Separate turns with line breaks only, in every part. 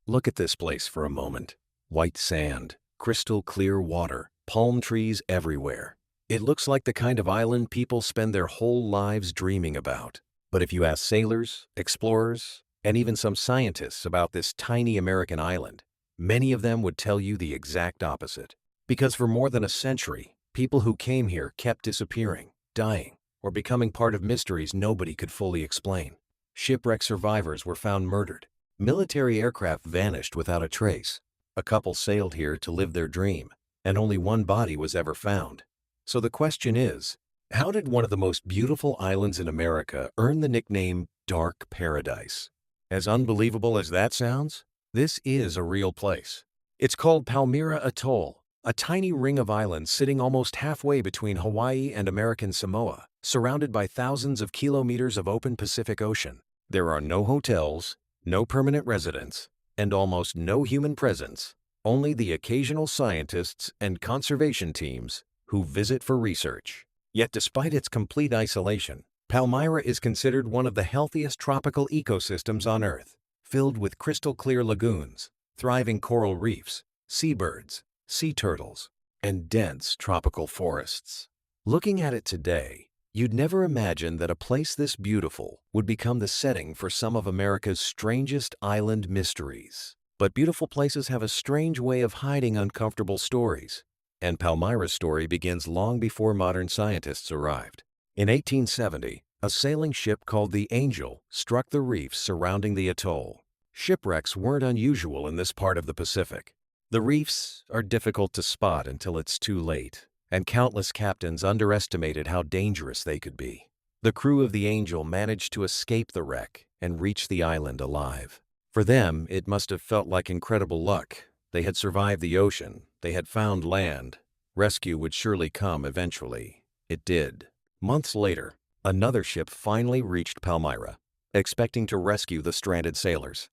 Look at this place for a moment. White sand, crystal clear water, palm trees everywhere. It looks like the kind of island people spend their whole lives dreaming about. But if you ask sailors, explorers, and even some scientists about this tiny American island, many of them would tell you the exact opposite. Because for more than a century, people who came here kept disappearing, dying, or becoming part of mysteries nobody could fully explain. Shipwreck survivors were found murdered. Military aircraft vanished without a trace. A couple sailed here to live their dream, and only one body was ever found. So the question is, how did one of the most beautiful islands in America earn the nickname Dark Paradise? As unbelievable as that sounds, this is a real place. It's called Palmyra Atoll, a tiny ring of islands sitting almost halfway between Hawaii and American Samoa, surrounded by thousands of kilometers of open Pacific Ocean. There are no hotels, no permanent residents, and almost no human presence, only the occasional scientists and conservation teams who visit for research. Yet despite its complete isolation, Palmyra is considered one of the healthiest tropical ecosystems on Earth, filled with crystal-clear lagoons, thriving coral reefs, seabirds, sea turtles, and dense tropical forests. Looking at it today, you'd never imagine that a place this beautiful would become the setting for some of America's strangest island mysteries. But beautiful places have a strange way of hiding uncomfortable stories, and Palmyra's story begins long before modern scientists arrived. In 1870, a sailing ship called the Angel struck the reefs surrounding the atoll. Shipwrecks weren't unusual in this part of the Pacific. The reefs are difficult to spot until it's too late, and countless captains underestimated how dangerous they could be. The crew of the Angel managed to escape the wreck and reach the island alive. For them, it must have felt like incredible luck. They had survived the ocean, they had found land. Rescue would surely come eventually. It did. Months later, another ship finally reached Palmyra, expecting to rescue the stranded sailors.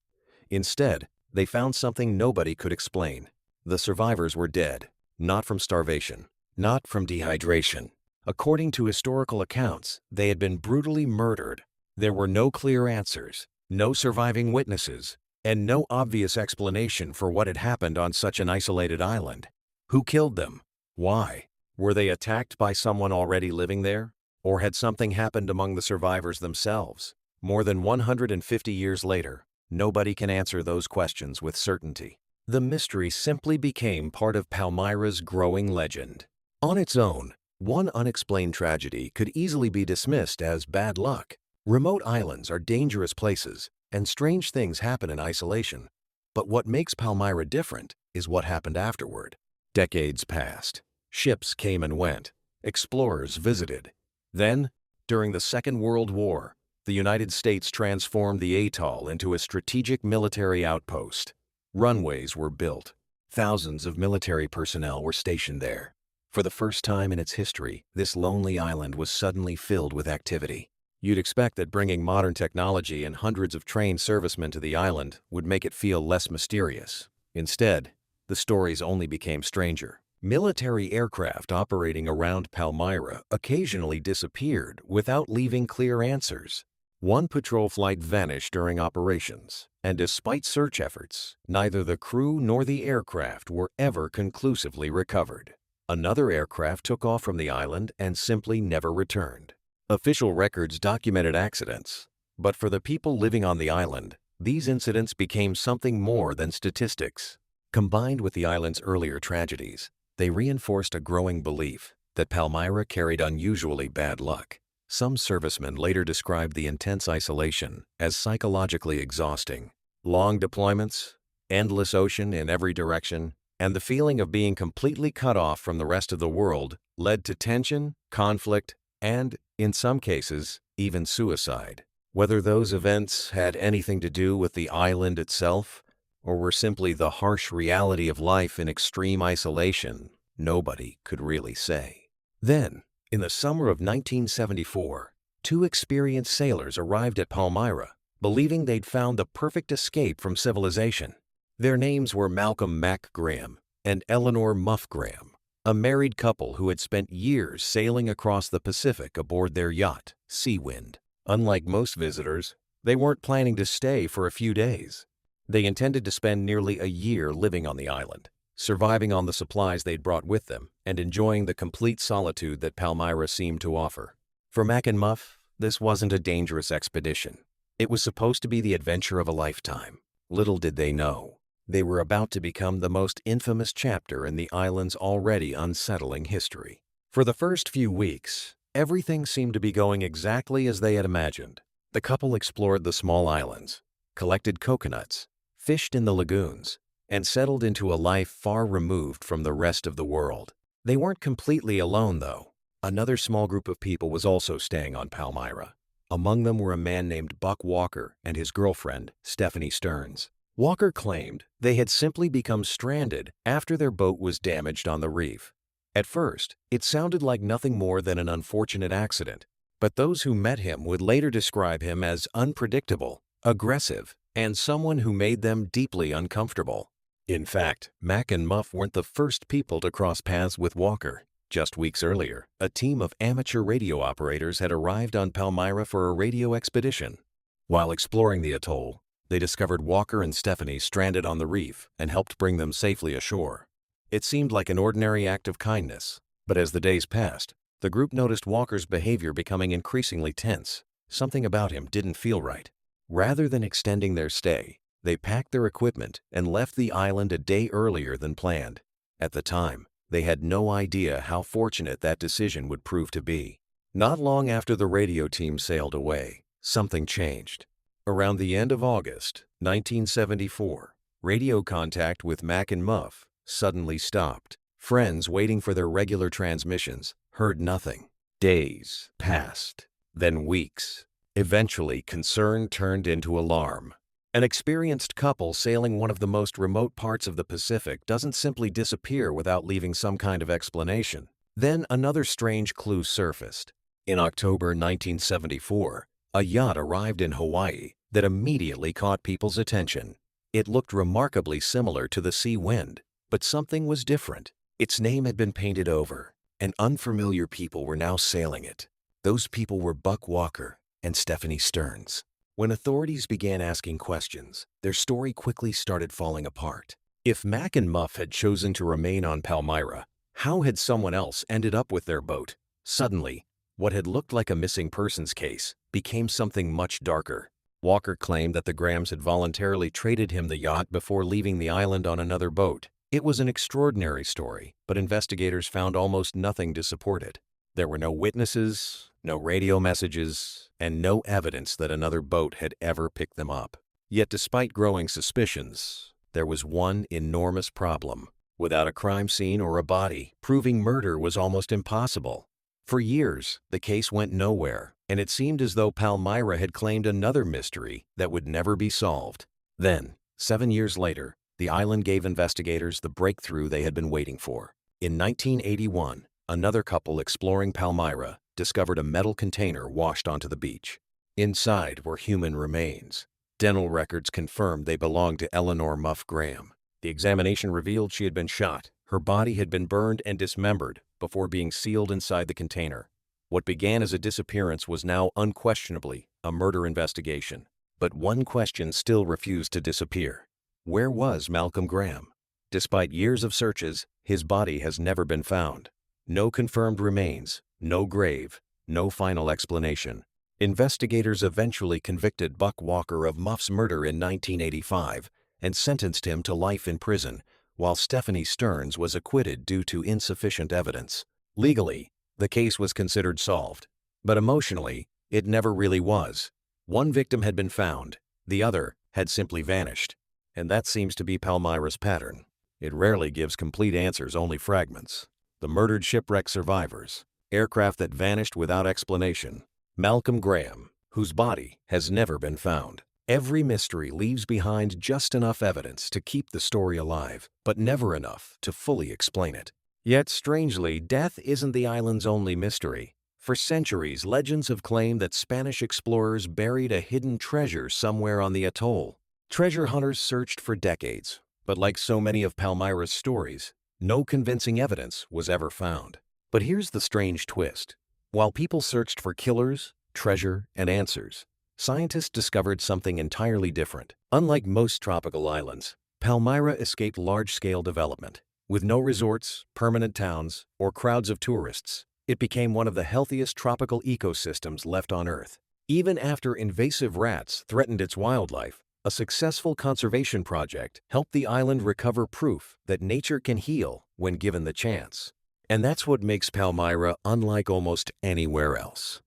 Instead, they found something nobody could explain. The survivors were dead, not from starvation, not from dehydration. According to historical accounts, they had been brutally murdered. There were no clear answers, no surviving witnesses, and no obvious explanation for what had happened on such an isolated island. Who killed them? Why? Were they attacked by someone already living there? Or had something happened among the survivors themselves? More than 150 years later, nobody can answer those questions with certainty. The mystery simply became part of Palmyra's growing legend. On its own, one unexplained tragedy could easily be dismissed as bad luck. Remote islands are dangerous places, and strange things happen in isolation. But what makes Palmyra different is what happened afterward. Decades passed. Ships came and went. Explorers visited. Then, during the Second World War, the United States transformed the atoll into a strategic military outpost. Runways were built. Thousands of military personnel were stationed there. For the first time in its history, this lonely island was suddenly filled with activity. You'd expect that bringing modern technology and hundreds of trained servicemen to the island would make it feel less mysterious. Instead, the stories only became stranger. Military aircraft operating around Palmyra occasionally disappeared without leaving clear answers. One patrol flight vanished during operations, and despite search efforts, neither the crew nor the aircraft were ever conclusively recovered. Another aircraft took off from the island and simply never returned. Official records documented accidents, but for the people living on the island, these incidents became something more than statistics. Combined with the island's earlier tragedies, they reinforced a growing belief that Palmyra carried unusually bad luck. Some servicemen later described the intense isolation as psychologically exhausting. Long deployments, endless ocean in every direction, and the feeling of being completely cut off from the rest of the world led to tension, conflict, and, in some cases, even suicide. Whether those events had anything to do with the island itself, or were simply the harsh reality of life in extreme isolation, nobody could really say. Then, in the summer of 1974, two experienced sailors arrived at Palmyra, believing they'd found the perfect escape from civilization. Their names were Mac Graham and Eleanor Muff Graham, a married couple who had spent years sailing across the Pacific aboard their yacht, Seawind. Unlike most visitors, they weren't planning to stay for a few days. They intended to spend nearly a year living on the island, surviving on the supplies they'd brought with them and enjoying the complete solitude that Palmyra seemed to offer. For Mac and Muff, this wasn't a dangerous expedition. It was supposed to be the adventure of a lifetime. Little did they know, they were about to become the most infamous chapter in the island's already unsettling history. For the first few weeks, everything seemed to be going exactly as they had imagined. The couple explored the small islands, collected coconuts, fished in the lagoons, and settled into a life far removed from the rest of the world. They weren't completely alone, though. Another small group of people was also staying on Palmyra. Among them were a man named Buck Walker and his girlfriend, Stephanie Stearns. Walker claimed they had simply become stranded after their boat was damaged on the reef. At first, it sounded like nothing more than an unfortunate accident, but those who met him would later describe him as unpredictable, aggressive, and someone who made them deeply uncomfortable. In fact, Mac and Muff weren't the first people to cross paths with Walker. Just weeks earlier, a team of amateur radio operators had arrived on Palmyra for a radio expedition. While exploring the atoll, they discovered Walker and Stephanie stranded on the reef and helped bring them safely ashore. It seemed like an ordinary act of kindness, but as the days passed, the group noticed Walker's behavior becoming increasingly tense. Something about him didn't feel right. Rather than extending their stay, they packed their equipment and left the island a day earlier than planned. At the time, they had no idea how fortunate that decision would prove to be. Not long after the radio team sailed away, something changed. Around the end of August 1974, radio contact with Mac and Muff suddenly stopped. Friends waiting for their regular transmissions heard nothing. Days passed, then weeks. Eventually, concern turned into alarm. An experienced couple sailing one of the most remote parts of the Pacific doesn't simply disappear without leaving some kind of explanation. Then another strange clue surfaced. In October 1974, a yacht arrived in Hawaii that immediately caught people's attention. It looked remarkably similar to the Sea Wind, but something was different. Its name had been painted over, and unfamiliar people were now sailing it. Those people were Buck Walker and Stephanie Stearns. When authorities began asking questions, their story quickly started falling apart. If Mac and Muff had chosen to remain on Palmyra, how had someone else ended up with their boat? Suddenly, what had looked like a missing persons case became something much darker. Walker claimed that the Grahams had voluntarily traded him the yacht before leaving the island on another boat. It was an extraordinary story, but investigators found almost nothing to support it. There were no witnesses, no radio messages, and no evidence that another boat had ever picked them up. Yet despite growing suspicions, there was one enormous problem. Without a crime scene or a body, proving murder was almost impossible. For years, the case went nowhere, and it seemed as though Palmyra had claimed another mystery that would never be solved. Then, 7 years later, the island gave investigators the breakthrough they had been waiting for. In 1981, another couple exploring Palmyra discovered a metal container washed onto the beach. Inside were human remains. Dental records confirmed they belonged to Eleanor Muff Graham. The examination revealed she had been shot. Her body had been burned and dismembered before being sealed inside the container. What began as a disappearance was now unquestionably a murder investigation. But one question still refused to disappear. Where was Malcolm Graham? Despite years of searches, his body has never been found. No confirmed remains, no grave, no final explanation. Investigators eventually convicted Buck Walker of Muff's murder in 1985 and sentenced him to life in prison, while Stephanie Stearns was acquitted due to insufficient evidence. Legally, the case was considered solved, but emotionally, it never really was. One victim had been found, the other had simply vanished. And that seems to be Palmyra's pattern. It rarely gives complete answers, only fragments. The murdered shipwreck survivors, aircraft that vanished without explanation. Malcolm Graham, whose body has never been found. Every mystery leaves behind just enough evidence to keep the story alive, but never enough to fully explain it. Yet strangely, death isn't the island's only mystery. For centuries, legends have claimed that Spanish explorers buried a hidden treasure somewhere on the atoll. Treasure hunters searched for decades, but like so many of Palmyra's stories, no convincing evidence was ever found. But here's the strange twist. While people searched for killers, treasure, and answers, scientists discovered something entirely different. Unlike most tropical islands, Palmyra escaped large-scale development. With no resorts, permanent towns, or crowds of tourists, it became one of the healthiest tropical ecosystems left on Earth. Even after invasive rats threatened its wildlife, a successful conservation project helped the island recover proof that nature can heal when given the chance. And that's what makes Palmyra unlike almost anywhere else.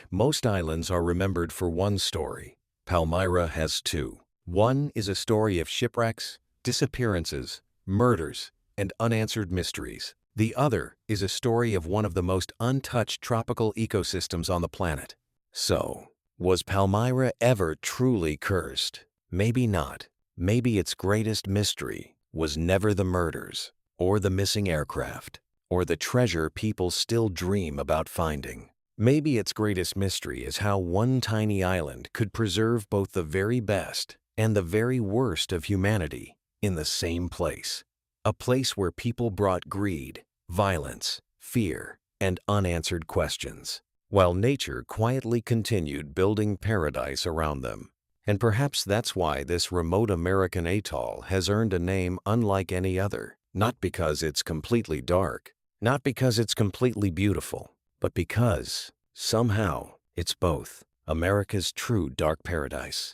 Most islands are remembered for one story. Palmyra has two. One is a story of shipwrecks, disappearances, murders, and unanswered mysteries. The other is a story of one of the most untouched tropical ecosystems on the planet. So, was Palmyra ever truly cursed? Maybe not. Maybe its greatest mystery was never the murders, or the missing aircraft, or the treasure people still dream about finding. Maybe its greatest mystery is how one tiny island could preserve both the very best and the very worst of humanity in the same place. A place where people brought greed, violence, fear, and unanswered questions, while nature quietly continued building paradise around them. And perhaps that's why this remote American atoll has earned a name unlike any other. Not because it's completely dark, not because it's completely beautiful, but because, somehow, it's both. America's true dark paradise.